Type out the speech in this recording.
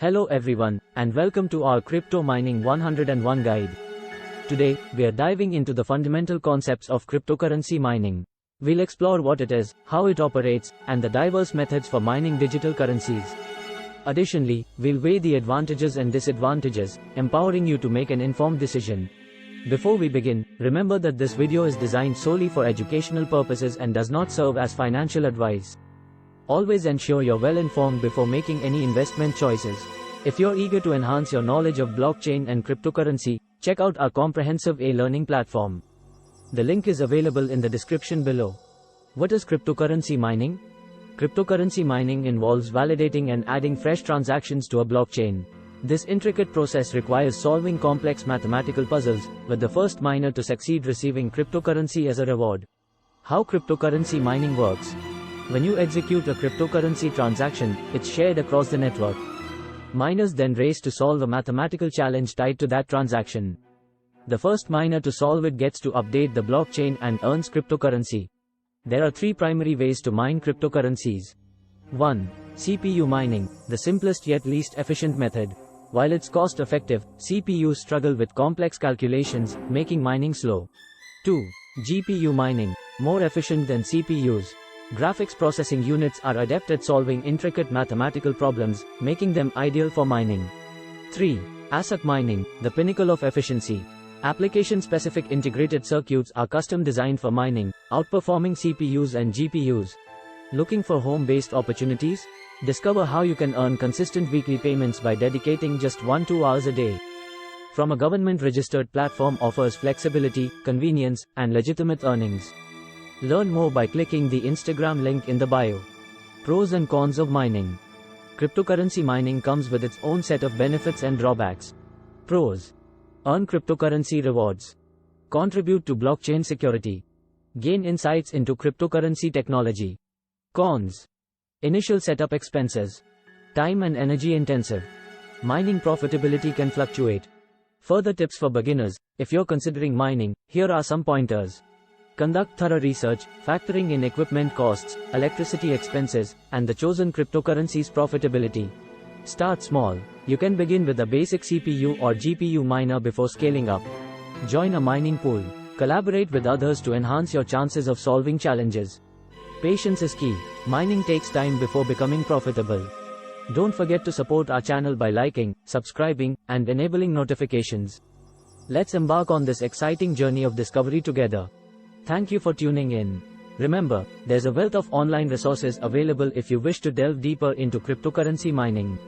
Hello everyone, and welcome to our Crypto Mining 101 guide. Today, we are diving into the fundamental concepts of cryptocurrency mining. We'll explore what it is, how it operates, and the diverse methods for mining digital currencies. Additionally, we'll weigh the advantages and disadvantages, empowering you to make an informed decision. Before we begin, remember that this video is designed solely for educational purposes and does not serve as financial advice. Always ensure you're well informed before making any investment choices. If you're eager to enhance your knowledge of blockchain and cryptocurrency, check out our comprehensive e-learning platform. The link is available in the description below. What is cryptocurrency mining? Cryptocurrency mining involves validating and adding fresh transactions to a blockchain. This intricate process requires solving complex mathematical puzzles, with the first miner to succeed receiving cryptocurrency as a reward. How cryptocurrency mining works? When you execute a cryptocurrency transaction, it's shared across the network. Miners then race to solve a mathematical challenge tied to that transaction. The first miner to solve it gets to update the blockchain and earns cryptocurrency. There are three primary ways to mine cryptocurrencies. 1. CPU mining, the simplest yet least efficient method. While it's cost-effective, CPUs struggle with complex calculations, making mining slow. 2. GPU mining, more efficient than CPUs. Graphics processing units are adept at solving intricate mathematical problems, making them ideal for mining. 3. ASIC mining, the pinnacle of efficiency. Application-specific integrated circuits are custom designed for mining, outperforming CPUs and GPUs. Looking for home-based opportunities? Discover how you can earn consistent weekly payments by dedicating just 1-2 hours a day. From a government-registered platform offers flexibility, convenience, and legitimate earnings. Learn more by clicking the Instagram link in the bio. Pros and cons of mining. Cryptocurrency mining comes with its own set of benefits and drawbacks. Pros. Earn cryptocurrency rewards. Contribute to blockchain security. Gain insights into cryptocurrency technology. Cons. Initial setup expenses. Time and energy intensive. Mining profitability can fluctuate. Further tips for beginners. If you're considering mining, here are some pointers. Conduct thorough research, factoring in equipment costs, electricity expenses, and the chosen cryptocurrency's profitability. Start small. You can begin with a basic CPU or GPU miner before scaling up. Join a mining pool. Collaborate with others to enhance your chances of solving challenges. Patience is key. Mining takes time before becoming profitable. Don't forget to support our channel by liking, subscribing, and enabling notifications. Let's embark on this exciting journey of discovery together. Thank you for tuning in. Remember, there's a wealth of online resources available if you wish to delve deeper into cryptocurrency mining.